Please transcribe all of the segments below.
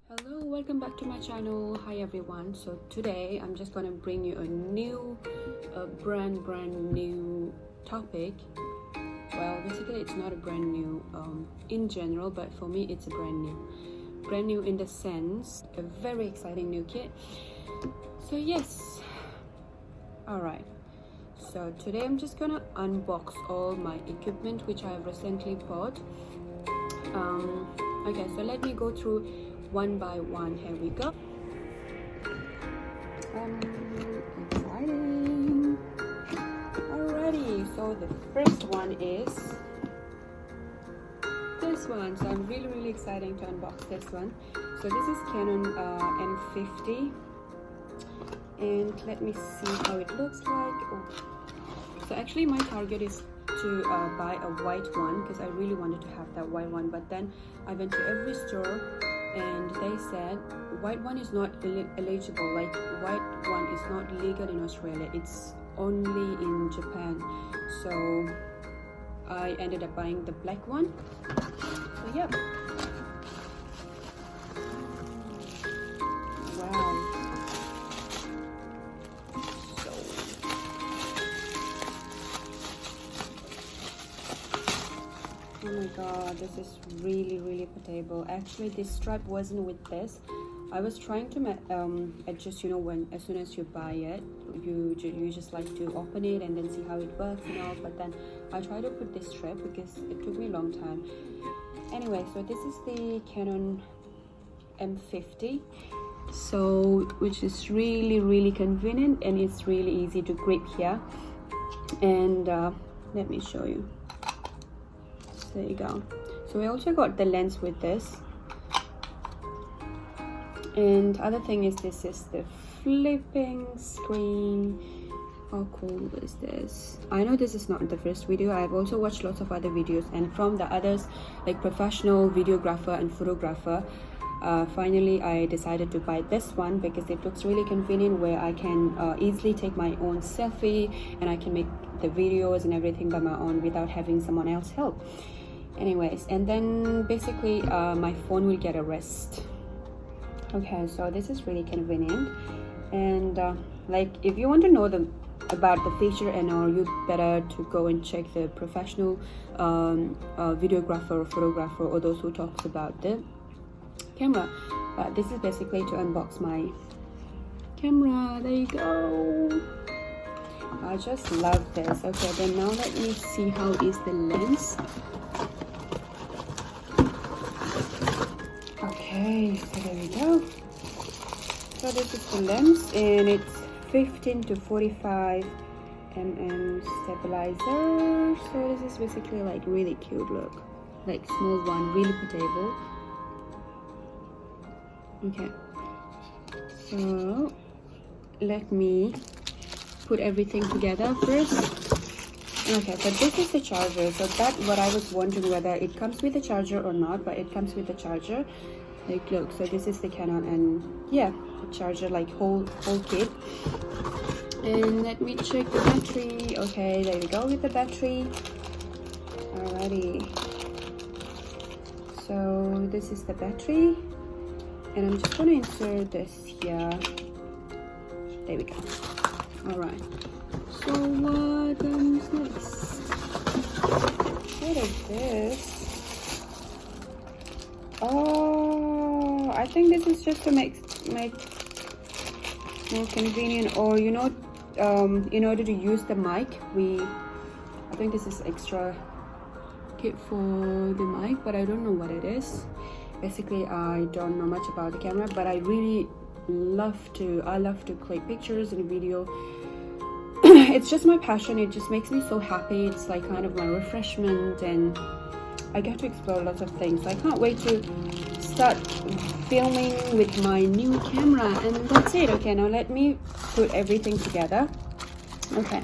Hello, welcome back to my channel. Hi everyone. So today I'm just gonna bring you a brand new topic. Well, basically it's not a brand new in general, but for me it's a brand new in the sense a very exciting new kit. So yes, all right, so today I'm just gonna unbox all my equipment which I have recently bought. Okay, so let me go through one by one. Here we go. Exciting. Alrighty, so the first one is this one. So I'm really excited to unbox this one. So this is Canon M50, and let me see how it looks like. Oh. So actually my target is to buy a white one because I really wanted to have that white one, but then I went to every store and they said white one is not eligible, like white one is not legal in Australia, it's only in Japan. So I ended up buying the black one. So yeah, wow. Oh my god, this is really portable. Actually this strap wasn't with this. I was trying to adjust, you know, when as soon as you buy it you just like to open it and then see how it works and all, but then I tried to put this strap because it took me a long time. Anyway, so this is the Canon M50, so which is really convenient and it's really easy to grip here. And let me show you. There you go. So we also got the lens with this, and other thing is this is the flipping screen. How cool is this? I know this is not the first video. I've also watched lots of other videos, and from the others like professional videographer and photographer, finally I decided to buy this one because it looks really convenient, where I can easily take my own selfie and I can make the videos and everything by my own without having someone else help. Anyways, and then basically my phone will get a rest. Okay, so this is really convenient, and like if you want to know about the feature and all, you better to go and check the professional videographer or photographer or those who talks about the camera. But this is basically to unbox my camera. There you go. I just love this. Okay, then now let me see how is the lens. Okay, so there we go. So this is the lens, and it's 15 to 45 mm stabilizer. So this is basically like really cute look, like small one, really portable. Okay, so let me put everything together first. Okay, so this is the charger. So that what I was wondering whether it comes with a charger or not, but it comes with a charger. Like look, so this is the Canon, and yeah, the charger, like whole kit. And let me check the battery. Okay, there we go with the battery. Alrighty, so this is the battery, and I'm just gonna insert this here. There we go. All right, so what comes next? What is this? Oh, I think this is just to make more convenient, or you know, in order to use the mic, I think this is extra kit for the mic, but I don't know what it is. Basically I don't know much about the camera, but I love to click pictures and video. It's just my passion. It just makes me so happy. It's like kind of my refreshment, and I get to explore lots of things. So I can't wait to start filming with my new camera, and that's it. Okay, now let me put everything together. Okay,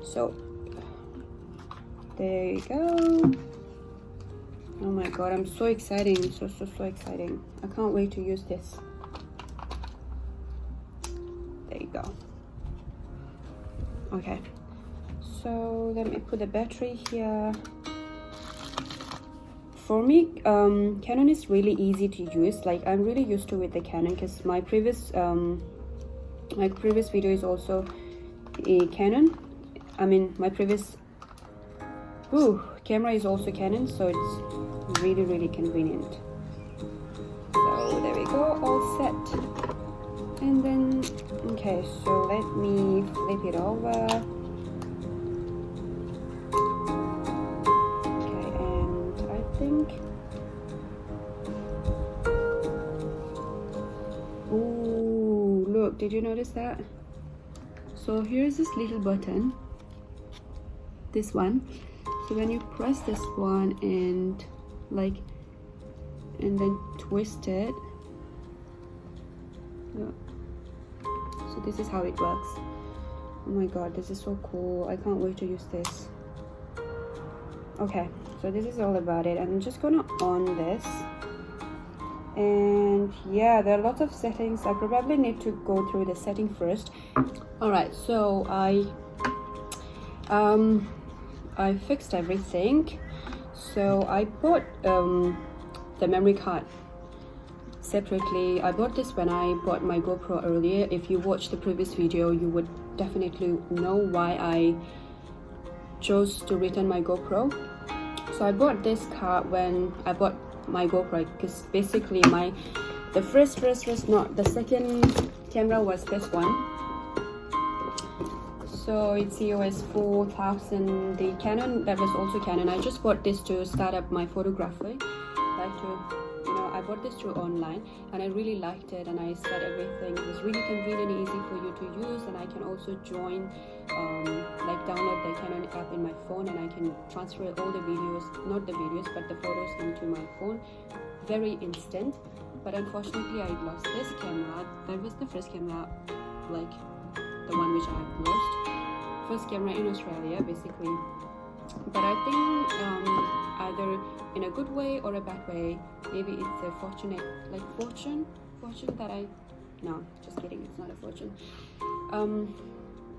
so there you go. Oh my god, I'm so exciting. So exciting. I can't wait to use this. There you go. Okay, so let me put the battery here. for me, Canon is really easy to use. Like, I'm really used to with the Canon because my previous video is also a Canon. I mean, my previous camera is also Canon, so it's really convenient. So there we go, all set. And then, okay, so let me flip it over. Okay, and I think, ooh, look, did you notice that? So here's this little button, this one. So when you press this one and then twist it, look. So this is how it works. Oh my god, this is so cool. I can't wait to use this. Okay, so this is all about it. I'm just gonna on this. And yeah, there are lots of settings. I probably need to go through the setting first. Alright, so I fixed everything. So I bought the memory card separately. I bought this when I bought my GoPro earlier. If you watched the previous video, you would definitely know why I chose to return my GoPro. So I bought this card when I bought my GoPro because basically the second camera was this one. So it's EOS 4000, the Canon that was also Canon. I just bought this to start up my photography. I bought this through online and I really liked it, and I set everything. It was really convenient and easy for you to use, and I can also join download the Canon app in my phone, and I can transfer all the videos, not the videos but the photos, into my phone very instant. But unfortunately I lost this camera. That was the first camera, like the one which I've lost, first camera in Australia basically. But I think either in a good way or a bad way, maybe it's a fortune that no, just kidding, it's not a fortune.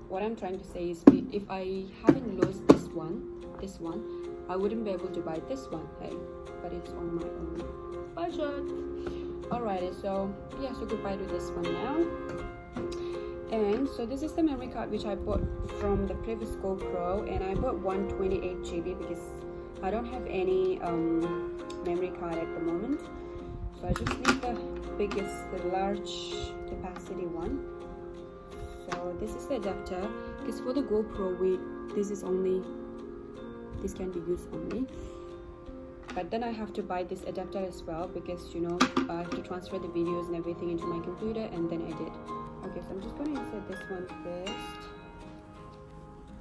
What I'm trying to say is, if I haven't lost this one, I wouldn't be able to buy this one, hey, but it's on my own budget. Alrighty, so yeah, so goodbye to this one now. And so this is the memory card which I bought from the previous GoPro, and I bought 128 GB because I don't have any memory card at the moment. So I just need the large capacity one. So this is the adapter, because for the GoPro this can be used only. But then I have to buy this adapter as well, because I have to transfer the videos and everything into my computer, and then I did. Okay, so I'm just going to insert this one first.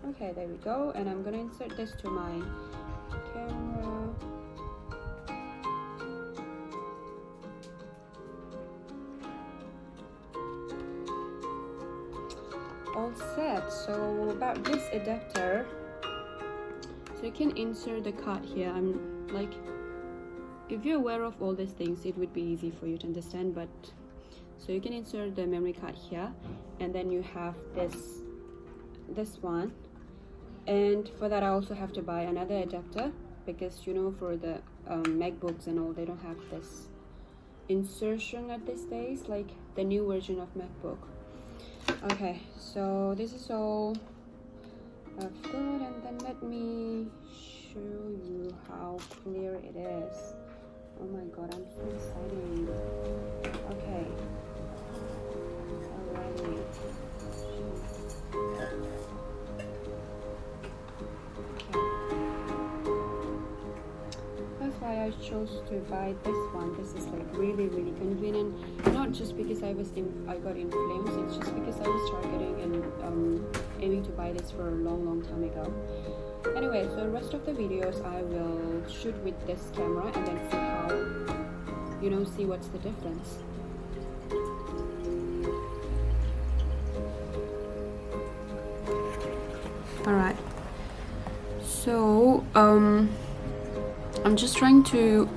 Okay, there we go. And I'm going to insert this to my camera. All set. So about this adapter, so you can insert the card here. I'm like, if you're aware of all these things, it would be easy for you to understand. But so you can insert the memory card here, and then you have this one. And for that I also have to buy another adapter, because for the MacBooks and all, they don't have this insertion at these days, like the new version of MacBook. Okay, so this is all I've got, and then let me show you how clear it is. Oh my god, I'm so excited. Okay. Alright. That's why I chose to buy this one. This is like really convenient. Not just because I got in flames, it's just because I was targeting and aiming to buy this for a long time ago. Anyway, so the rest of the videos I will shoot with this camera, and then see how, see what's the difference. Alright, so I'm just trying to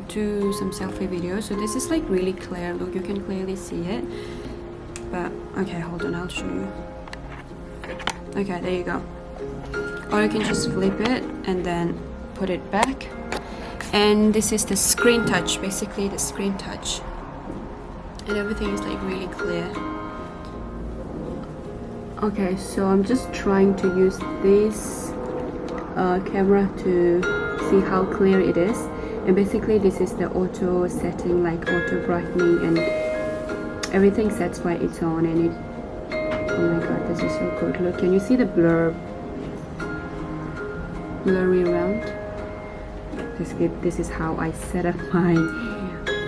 do some selfie videos. So this is like really clear, look, you can clearly see it. But okay, hold on, I'll show you. Okay, there you go. Or you can just flip it and then put it back. And this is the screen touch, basically the screen touch, and everything is like really clear. Okay, so I'm just trying to use this camera to see how clear it is. And basically this is the auto setting, like auto brightening, and everything sets by its own. And it, oh my god, this is so good. Look, can you see the blurry around? This is how I set up my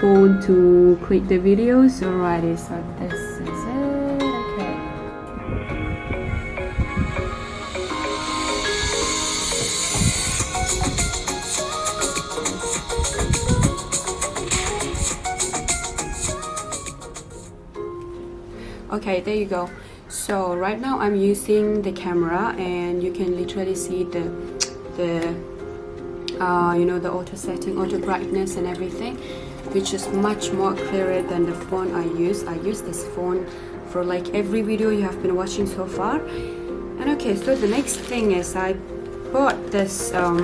phone to click the videos. Alrighty, so this is it. Okay. Okay, there you go. So right now I'm using the camera, and you can literally see the you know, the auto setting, auto brightness and everything, which is much more clearer than the phone I use. I use this phone for like every video you have been watching so far. And okay, so the next thing is I bought this so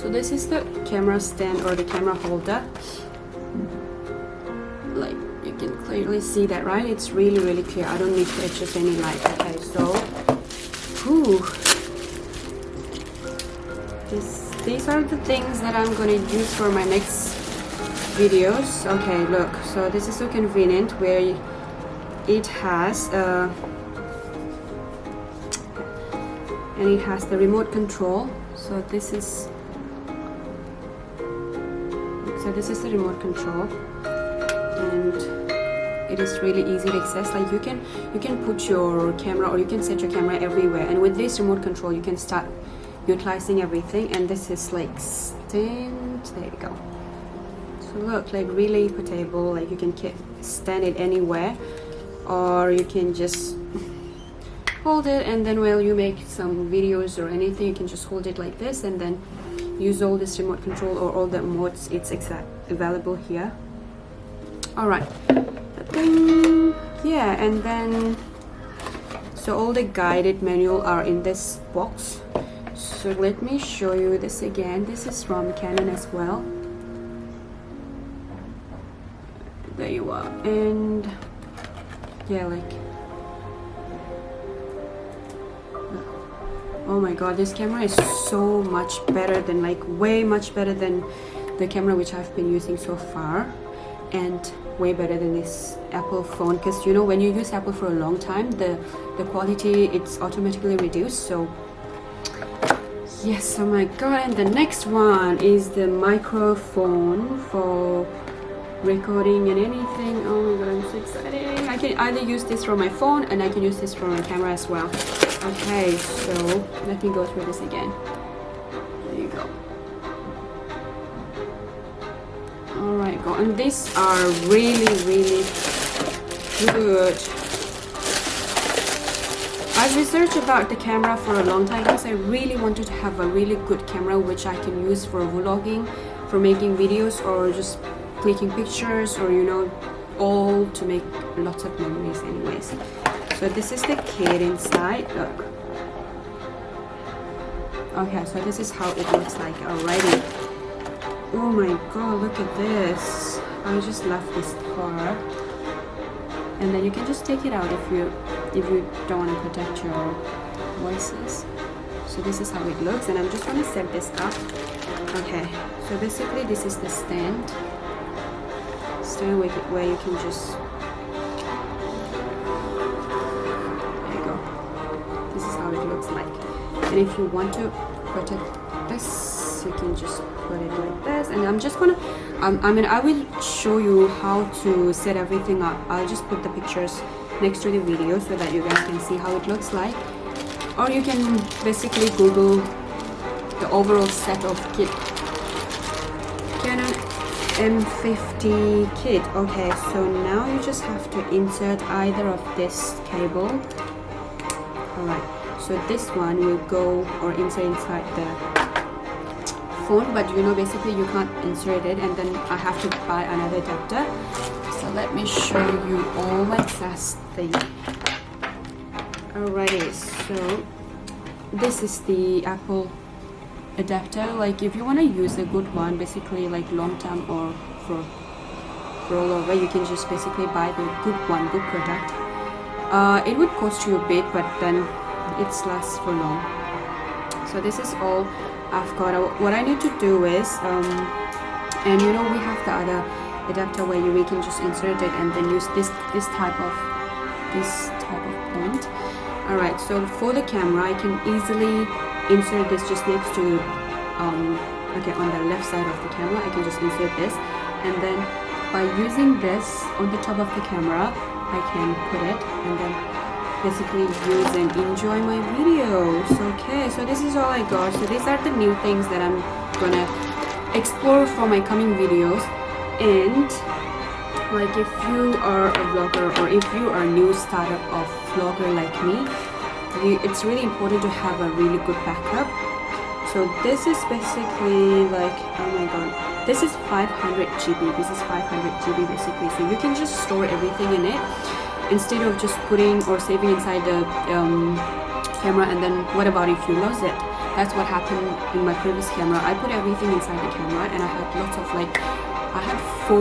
this is the camera stand, or the camera holder. Like, you can clearly see that, right? It's really clear. I don't need to adjust any light. Okay, so these are the things that I'm gonna use for my next videos. Okay, look, so this is so convenient, where it has and it has the remote control. So this is the remote control, and it is really easy to access. Like, you can put your camera, or you can set your camera everywhere, and with this remote control you can start utilizing everything. And this is like stand, there you go. So look, like really portable. Like, you can stand it anywhere, or you can just hold it, and then while you make some videos or anything, you can just hold it like this, and then use all this remote control or all the modes. It's available here. All right, yeah, and then so all the guided manual are in this box. So let me show you this again. This is from Canon as well. There you are. And yeah, like, oh my god, this camera is so much better than, like, way much better than the camera which I've been using so far, and way better than this Apple phone, because you know, when you use Apple for a long time, the quality, it's automatically reduced. So yes, oh my god. And the next one is the microphone for recording and anything. Oh my god, I'm so excited. I can either use this for my phone, and I can use this for my camera as well. Okay, so let me go through this again. There you go. Alright, go. And these are really good. I've researched about the camera for a long time, because I really wanted to have a really good camera which I can use for vlogging, for making videos, or just clicking pictures, or you know, all to make lots of memories anyways. So this is the kit inside. Look. Okay, so this is how it looks like already. Oh my god, look at this. I just love this part. And then you can just take it out if you don't want to protect your voices. So this is how it looks, and I'm just going to set this up. Okay, so basically this is the stand where you can just, there you go. This is how it looks like. And if you want to protect this, you can just put it like this. And I'm just gonna I will show you how to set everything up. I'll just put the pictures next to the video so that you guys can see how it looks like, or you can basically Google the overall set of kit. Canon M50 kit. Okay, so now you just have to insert either of this cable. Alright, so this one will go or insert inside the phone, but you know, basically you can't insert it, and then I have to buy another adapter. So let me show you all my test thing. Alrighty, so this is the Apple adapter. Like if you want to use a good one, basically like long term or for roll over, you can just basically buy the good product. It would cost you a bit, but then it lasts for long. So this is all I've got. What I need to do is and you know, we have the other adapter where we can just insert it and then use this type of point. All right, so for the camera I can easily insert this just next to okay, on the left side of the camera. I can just insert this, and then by using this on the top of the camera I can put it and then basically use and enjoy my videos. Okay, so this is all I got. So these are the new things that I'm gonna explore for my coming videos. And like if you are a vlogger or if you are a new startup of vlogger like me, it's really important to have a really good backup. So this is basically like, oh my god, this is 500 GB. This is 500 GB basically. So you can just store everything in it instead of just putting or saving inside the camera, and then what about if you lose it? That's what happened in my previous camera. I put everything inside the camera and I had lots of like, I had 4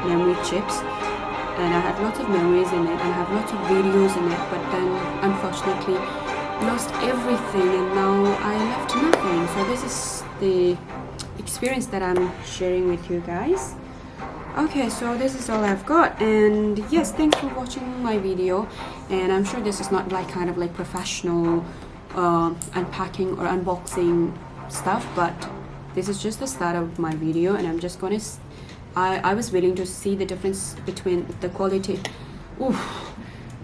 memory chips and I had lots of memories in it and I have lots of videos in it, but then unfortunately lost everything and now I left nothing. So this is the experience that I'm sharing with you guys. Okay, so this is all I've got, and yes, thanks for watching my video. And I'm sure this is not like kind of like professional unpacking or unboxing stuff, but this is just the start of my video, and I'm just gonna I was willing to see the difference between the quality,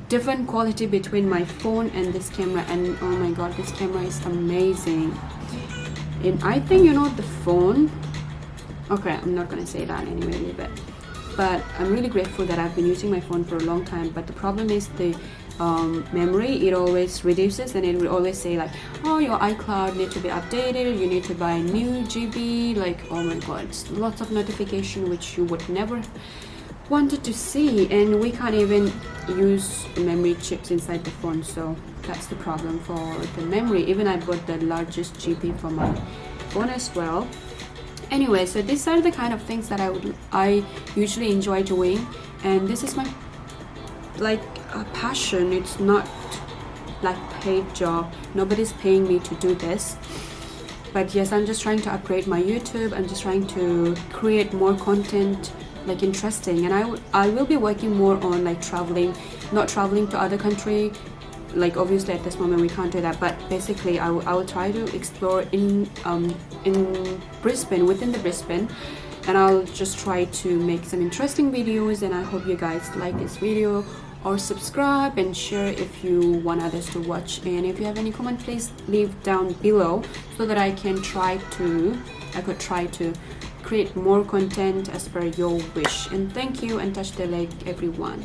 different quality between my phone and this camera, and oh my god, this camera is amazing. And I think, you know, the phone, okay, I'm not gonna say that anyway, leave it. But I'm really grateful that I've been using my phone for a long time, but the problem is the memory, it always reduces, and it will always say like, oh, your iCloud need to be updated, you need to buy new GB, like, oh my god, it's lots of notification which you would never wanted to see, and we can't even use memory chips inside the phone. So that's the problem for the memory. Even I bought the largest GB for my phone as well. Anyway, so these are the kind of things that I usually enjoy doing, and this is my like a passion. It's not like paid job, nobody's paying me to do this, but yes, I'm just trying to upgrade my YouTube. I'm just trying to create more content, like interesting, and I will be working more on like traveling, not traveling to other country. Like obviously at this moment we can't do that, but basically I will try to explore in Brisbane, within the Brisbane, and I'll just try to make some interesting videos. And I hope you guys like this video, or subscribe and share if you want others to watch. And if you have any comment, please leave down below so that I could try to create more content as per your wish. And thank you, and touch the like everyone.